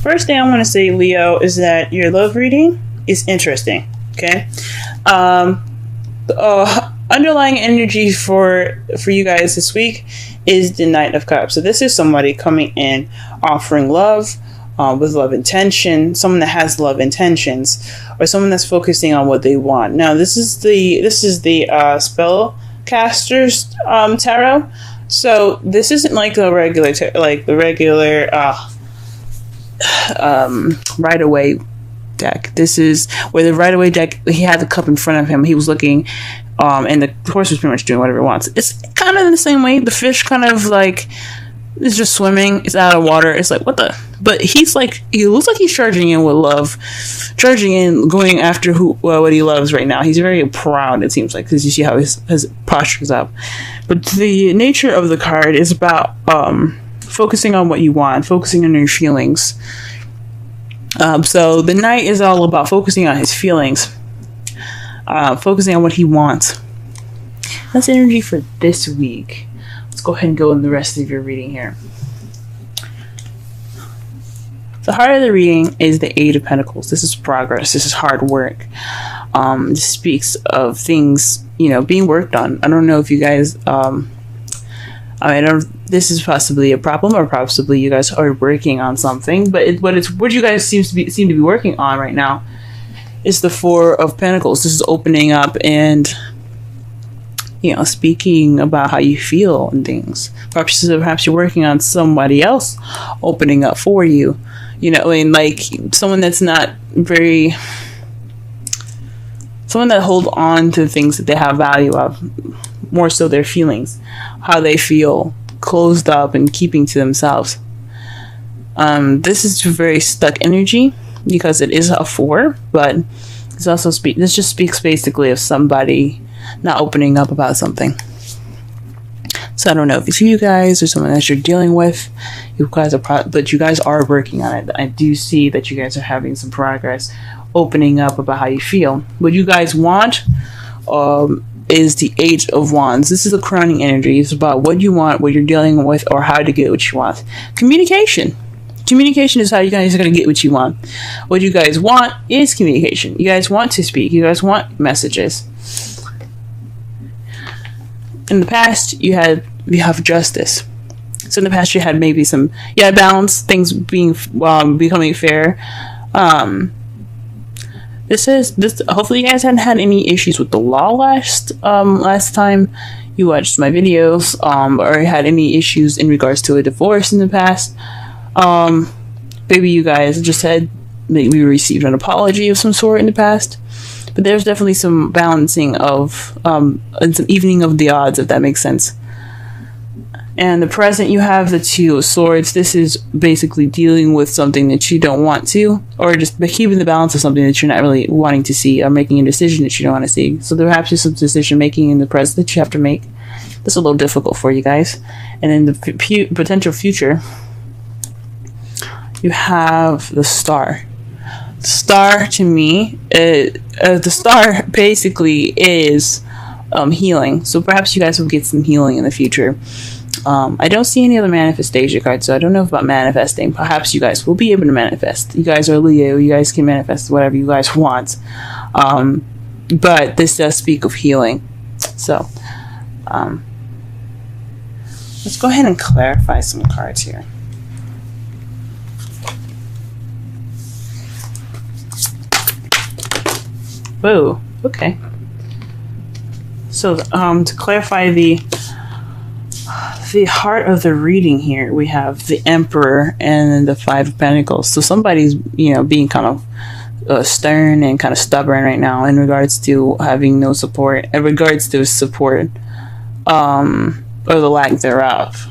First thing I want to say, Leo, is that your love reading is interesting. Okay. The underlying energy for you guys this week is the Knight of Cups. So this is somebody coming in offering love, with love intention, someone that has love intentions, or someone that's focusing on what they want. Now this is the spellcaster's tarot. So this isn't like the regular Rider-Waite deck. This is where the Rider-Waite deck, he had the cup in front of him, he was looking, and the horse was pretty much doing whatever it wants. It's kind of in the same way. The fish kind of like is just swimming, it's out of water, it's like what the, but he's like, he looks like he's charging in with love, charging in, going after what he loves right now. He's very proud, it seems like, because you see how his posture's up. But the nature of the card is about focusing on what you want, focusing on your feelings. So the Knight is all about focusing on his feelings, focusing on what he wants. That's energy for this week. Let's go ahead and go in the rest of your reading here. The heart of the reading is the Eight of Pentacles. This is progress. This is hard work. This speaks of things, being worked on. I don't know if you guys, this is possibly a problem, or possibly you guys are working on something, but what you guys seem to be working on right now is the Four of Pentacles. This is opening up and speaking about how you feel and things. Perhaps you're working on somebody else opening up for you. Like someone that's not very, someone that hold on to things that they have value of, more so their feelings, how they feel, closed up and keeping to themselves. This is very stuck energy because it is a 4, but it's also this just speaks basically of somebody not opening up about something. So I don't know if it's you guys or someone that you're dealing with. But you guys are working on it. I do see that you guys are having some progress, opening up about how you feel. What you guys want is the Eight of Wands. This is a crowning energy. It's about what you want, what you're dealing with, or how to get what you want. Communication. Communication is how you guys are going to get what you want. What you guys want is communication. You guys want to speak. You guys want messages. In the past, you have justice. So in the past, you had maybe some balance, things being becoming fair. This. Hopefully, you guys hadn't had any issues with the law last time you watched my videos, or had any issues in regards to a divorce in the past. Maybe you guys just had maybe received an apology of some sort in the past. But there's definitely some balancing of, and some evening of the odds, if that makes sense. And the present, you have the Two of Swords. This is basically dealing with something that you don't want to, or just keeping the balance of something that you're not really wanting to see, or making a decision that you don't want to see. So perhaps there's some decision making in the present that you have to make. That's a little difficult for you guys. And in the potential future, you have the Star. Star to me, the Star basically is healing. So perhaps you guys will get some healing in the future. I don't see any other manifestation cards, so I don't know about manifesting. Perhaps you guys will be able to manifest. You guys are Leo. You guys can manifest whatever you guys want. But this does speak of healing. So let's go ahead and clarify some cards here. Whoa, okay. So to clarify the heart of the reading here, we have the Emperor and the Five of Pentacles. So somebody's, being kind of stern and kind of stubborn right now in regards to having no support, in regards to support, or the lack thereof.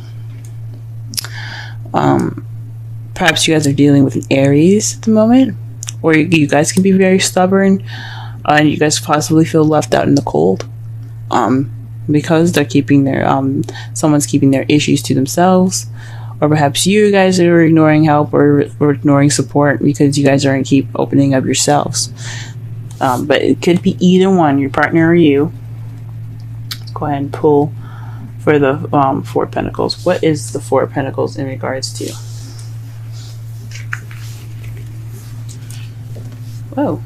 Perhaps you guys are dealing with an Aries at the moment, or you guys can be very stubborn. And you guys possibly feel left out in the cold, because they're keeping their someone's keeping their issues to themselves, or perhaps you guys are ignoring help or ignoring support because you guys aren't keep opening up yourselves. But it could be either one, your partner or you. Let's go ahead and pull for the Four of Pentacles. What is the Four of Pentacles in regards to? Oh.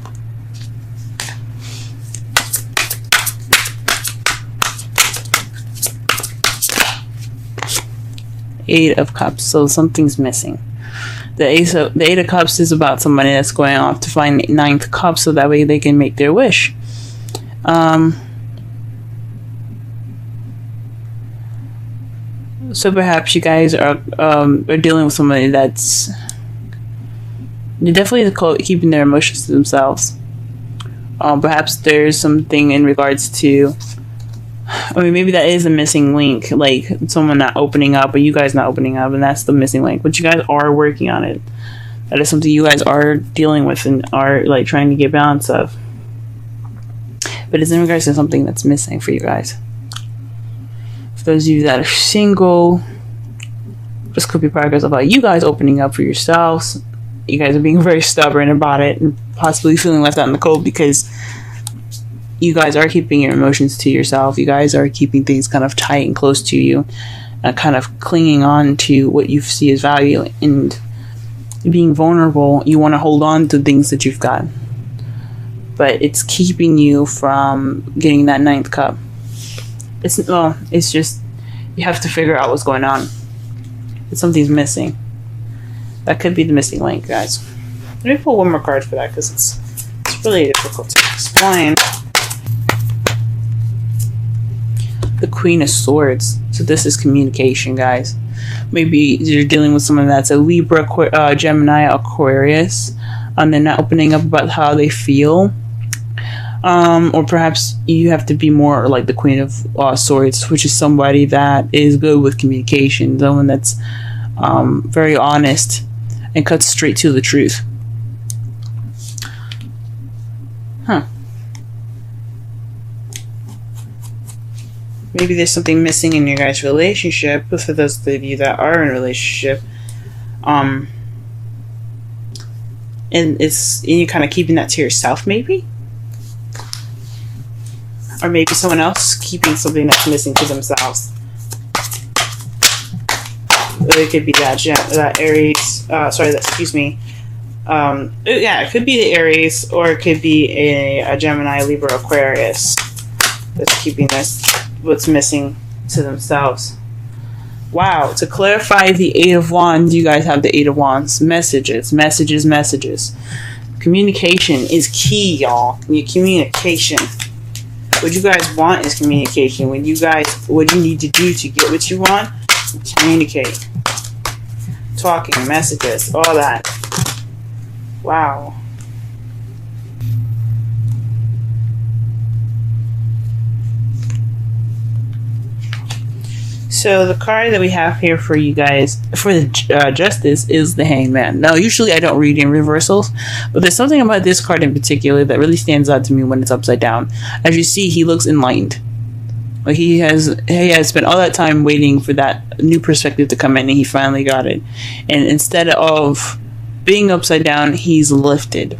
Eight of Cups. So something's missing. The Eight of Cups is about somebody that's going off to find Ninth Cup so that way they can make their wish. So perhaps you guys are dealing with somebody that's definitely keeping their emotions to themselves. Perhaps there's something in regards to, I mean, maybe that is a missing link, like someone not opening up or you guys not opening up, and that's the missing link. But you guys are working on it. That is something you guys are dealing with and are like trying to get balance of. But it's in regards to something that's missing for you guys. For those of you that are single, this could be progress about you guys opening up for yourselves. You guys are being very stubborn about it and possibly feeling left out in the cold because you guys are keeping your emotions to yourself. You guys are keeping things kind of tight and close to you, kind of clinging on to what you see as value, and being vulnerable. You want to hold on to things that you've got, but it's keeping you from getting that Ninth Cup. It's just you have to figure out what's going on. If something's missing, that could be the missing link, guys. Let me pull one more card for that because it's really difficult to explain. The Queen of Swords. So this is communication, guys. Maybe you're dealing with someone that's a Libra, Gemini, Aquarius, and they're not opening up about how they feel. Or perhaps you have to be more like the Queen of Swords, which is somebody that is good with communication, someone that's very honest and cuts straight to the truth. Maybe there's something missing in your guys' relationship. For those of you that are in a relationship, and you're kind of keeping that to yourself, maybe, or maybe someone else keeping something that's missing to themselves. It could be that Aries. Yeah, it could be the Aries, or it could be a Gemini, Libra, Aquarius that's keeping this what's missing to themselves. Wow. To clarify the Eight of Wands, you guys have the Eight of Wands. Messages. Communication is key, y'all. Your communication. What you guys want is communication. What you need to do to get what you want, communicate. Talking, messages, all that. Wow. So the card that we have here for you guys, for the Justice, is the Hangman. Now, usually I don't read in reversals, but there's something about this card in particular that really stands out to me when it's upside down. As you see, he looks enlightened. Like he has spent all that time waiting for that new perspective to come in, and he finally got it. And instead of being upside down, he's lifted.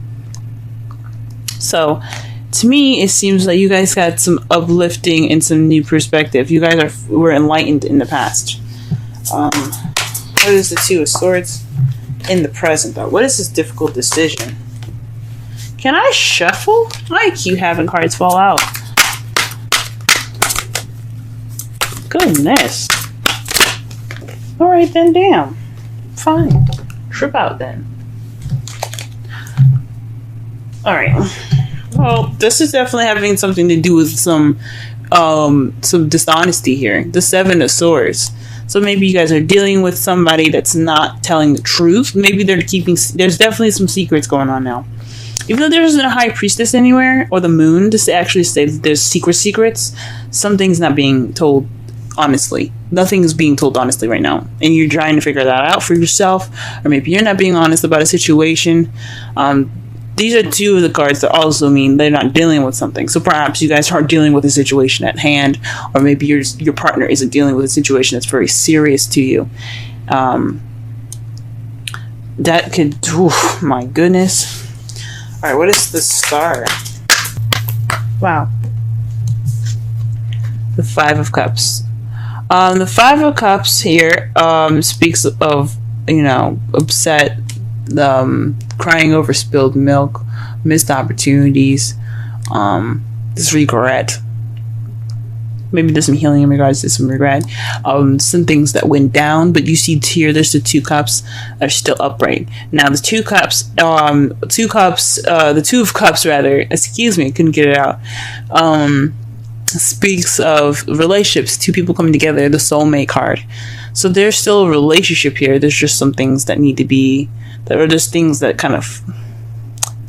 So, to me, it seems like you guys got some uplifting and some new perspective. You guys were enlightened in the past. What is the Two of Swords in the present, though? What is this difficult decision? Can I shuffle? I keep having cards fall out. Goodness. Alright then, damn. Fine. Trip out then. Alright. Well, this is definitely having something to do with some dishonesty here. The Seven of Swords. So maybe you guys are dealing with somebody that's not telling the truth. Maybe they're there's definitely some secrets going on now. Even though there isn't a High Priestess anywhere, or the Moon, to actually say that there's secrets, something's not being told honestly. Nothing is being told honestly right now. And you're trying to figure that out for yourself. Or maybe you're not being honest about a situation. These are two of the cards that also mean they're not dealing with something. So perhaps you guys are dealing with a situation at hand, or maybe your partner isn't dealing with a situation that's very serious to you. That could, my goodness. All right, what is the Star? Wow. The Five of Cups. The Five of Cups here speaks of, upset, crying over spilled milk, missed opportunities, this regret. Maybe there's some healing in regards to some regret. Some things that went down, but you see here, there's the 2 cups are still upright. Now the 2 cups, the 2 of cups rather, excuse me, I couldn't get it out. Speaks of relationships, 2 people coming together, the soulmate card. So there's still a relationship here. There's just some things that need to be, that are just things that kind of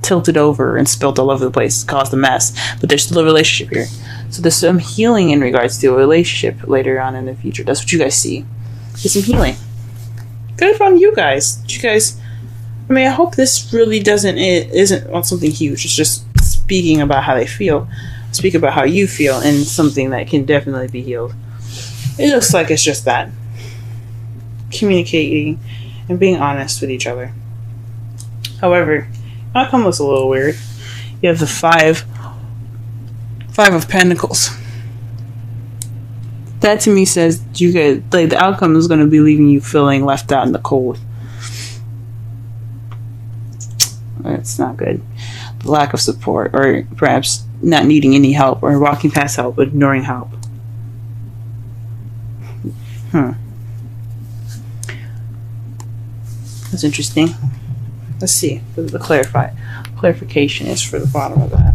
tilted over and spilled all over the place, caused a mess. But there's still a relationship here. So there's some healing in regards to a relationship later on in the future. That's what you guys see. There's some healing. Good from you guys. You guys, I mean, I hope this really isn't on something huge. It's just speaking about how they feel. Speak about how you feel, and something that can definitely be healed. It looks like it's just that. Communicating and being honest with each other. However, outcome looks a little weird. You have the 5 of Pentacles. That to me says you guys, like, the outcome is going to be leaving you feeling left out in the cold. That's not good. The lack of support, or perhaps not needing any help, or walking past help, but ignoring help. That's interesting. Let's see what the clarification is for the bottom of that.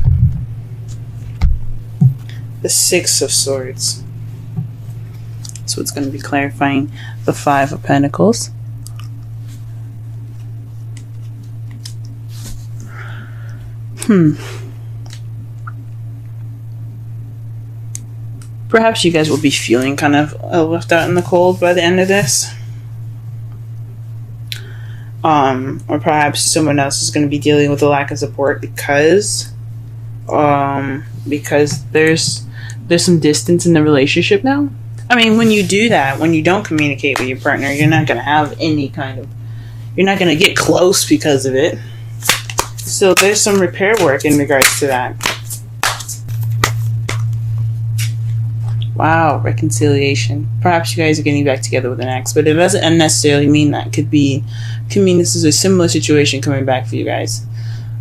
The 6 of Swords. So it's going to be clarifying the 5 of Pentacles. Perhaps you guys will be feeling kind of left out in the cold by the end of this. Or perhaps someone else is going to be dealing with a lack of support because there's some distance in the relationship now. I mean, when you do that, when you don't communicate with your partner, you're not going to have any kind of, you're not going to get close because of it. So there's some repair work in regards to that. Wow, reconciliation. Perhaps you guys are getting back together with an ex, but it doesn't necessarily mean that. Could mean this is a similar situation coming back for you guys.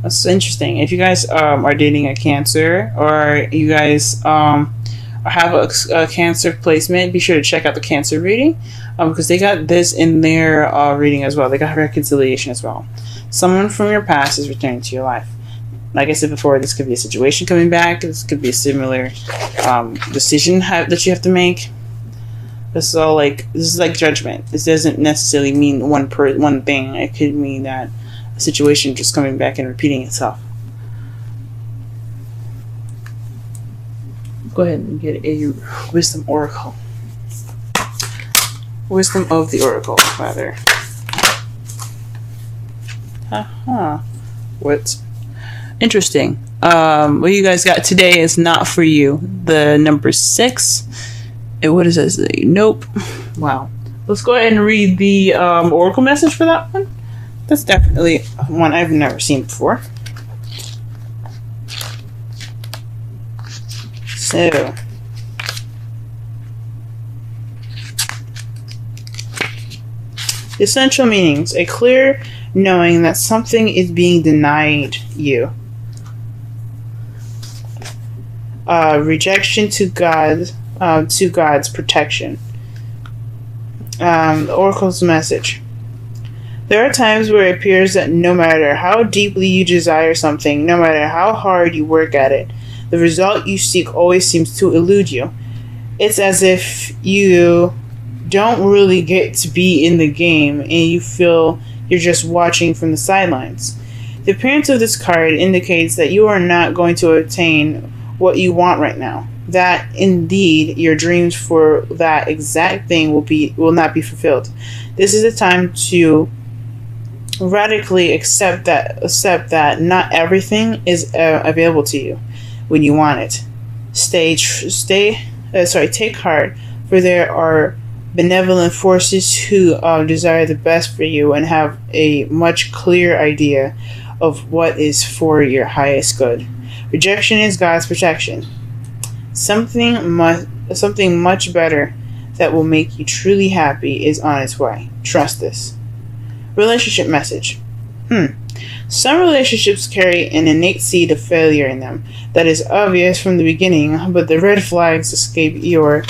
That's interesting. If you guys are dating a Cancer, or you guys have a Cancer placement, be sure to check out the Cancer reading, because they got this in their reading as well. They got reconciliation as well. Someone from your past is returning to your life. Like I said before, this could be a situation coming back. This could be a similar decision that you have to make. This is like judgment. This doesn't necessarily mean one thing. It could mean that a situation just coming back and repeating itself. Go ahead and get a Wisdom Oracle. Wisdom of the Oracle, rather. What? Interesting. What you guys got today is not for you. The number 6. What does it say? Nope. Wow. Let's go ahead and read the Oracle message for that one. That's definitely one I've never seen before. So, the essential meanings: a clear knowing that something is being denied you. Rejection to God's protection. The Oracle's message: there are times where it appears that no matter how deeply you desire something, no matter how hard you work at it, the result you seek always seems to elude you. It's as if you don't really get to be in the game and you feel you're just watching from the sidelines. The appearance of this card indicates that you are not going to obtain what you want right now. That indeed your dreams for that exact thing will not be fulfilled. This is the time to radically accept that not everything is available to you when you want it. Take heart, for there are benevolent forces who desire the best for you and have a much clearer idea of what is for your highest good. Rejection is God's protection. Something much better that will make you truly happy is on its way. Trust this. Relationship message. Some relationships carry an innate seed of failure in them that is obvious from the beginning, but the red flags escape your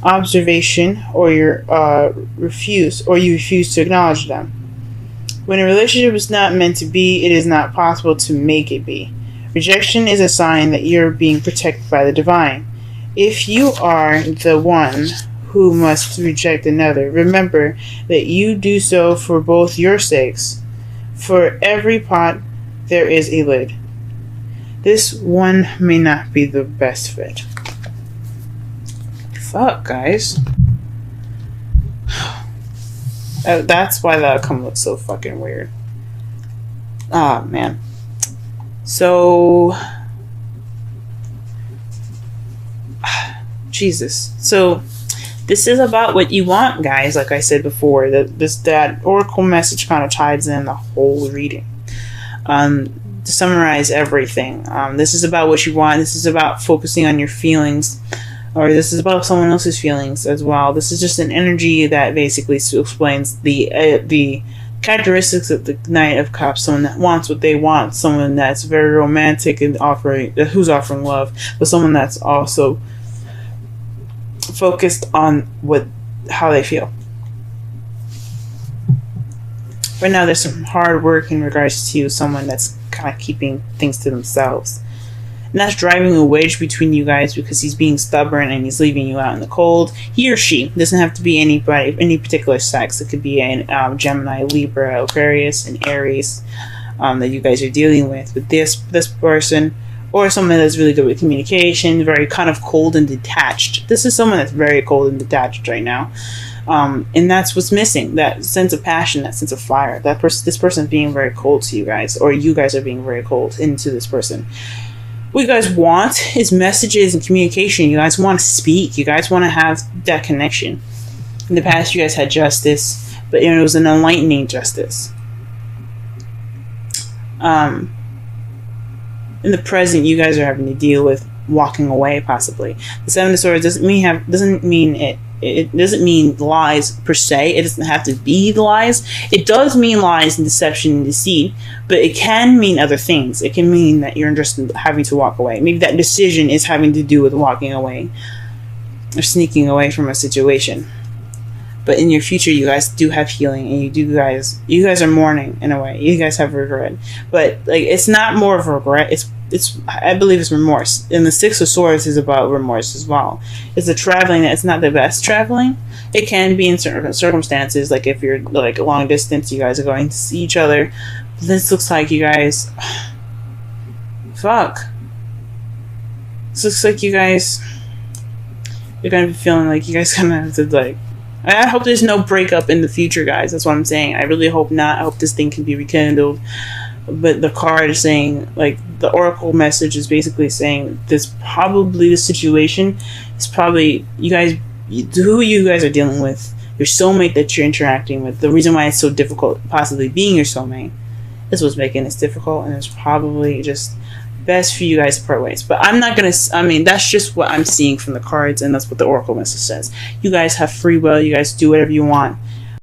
observation, or you refuse to acknowledge them. When a relationship is not meant to be, it is not possible to make it be. Rejection is a sign that you're being protected by the divine. If you are the one who must reject another, remember that you do so for both your sakes. For every pot, there is a lid. This one may not be the best fit. Fuck, guys. That's why the outcome looks so fucking weird. Ah, man. So... Jesus. So, this is about what you want, guys. Like I said before, that oracle message kind of ties in the whole reading. To summarize everything, this is about what you want. This is about focusing on your feelings, or this is about someone else's feelings as well. This is just an energy that basically explains the characteristics of the Knight of Cups. Someone that wants what they want, someone that's very romantic and who's offering love, but someone that's also focused on how they feel. Right now, there's some hard work in regards to someone that's kind of keeping things to themselves, and that's driving a wedge between you guys because he's being stubborn and he's leaving you out in the cold. He or she doesn't have to be anybody, any particular sex. It could be a Gemini, Libra, Aquarius, and Aries that you guys are dealing with. But this person, or someone that's really good with communication, very kind of cold and detached. This is someone that's very cold and detached right now. And that's what's missing, that sense of passion, that sense of fire. This person is being very cold to you guys, or you guys are being very cold into this person. What you guys want is messages and communication. You guys want to speak. You guys want to have that connection. In the past, you guys had justice, but it was an enlightening justice. In the present, you guys are having to deal with walking away, possibly. The Seven of Swords doesn't mean lies per se. It doesn't have to be lies. It does mean lies and deception and deceit, but it can mean other things. It can mean that you're just having to walk away. Maybe that decision is having to do with walking away or sneaking away from a situation. But in your future, you guys do have healing, and you guys are mourning in a way. You guys have regret, but like it's not more of a regret. I believe it's remorse. And the Six of Swords is about remorse as well. It's a traveling that it's not the best traveling. It can be in certain circumstances, like if you're like a long distance, you guys are going to see each other. This looks like you guys. Fuck. This looks like you guys. You're gonna be feeling like you guys gonna have to like. I hope there's no breakup in the future, guys. That's what I'm saying. I really hope not. I hope this thing can be rekindled. But the card is saying, like, the oracle message is basically saying this probably the situation is probably who you guys are dealing with, your soulmate that you're interacting with. The reason why it's so difficult, possibly being your soulmate, is what's making this difficult, and it's probably just best for you guys to part ways. But I'm not gonna. I mean, that's just what I'm seeing from the cards, and that's what the oracle message says. You guys have free will. You guys do whatever you want.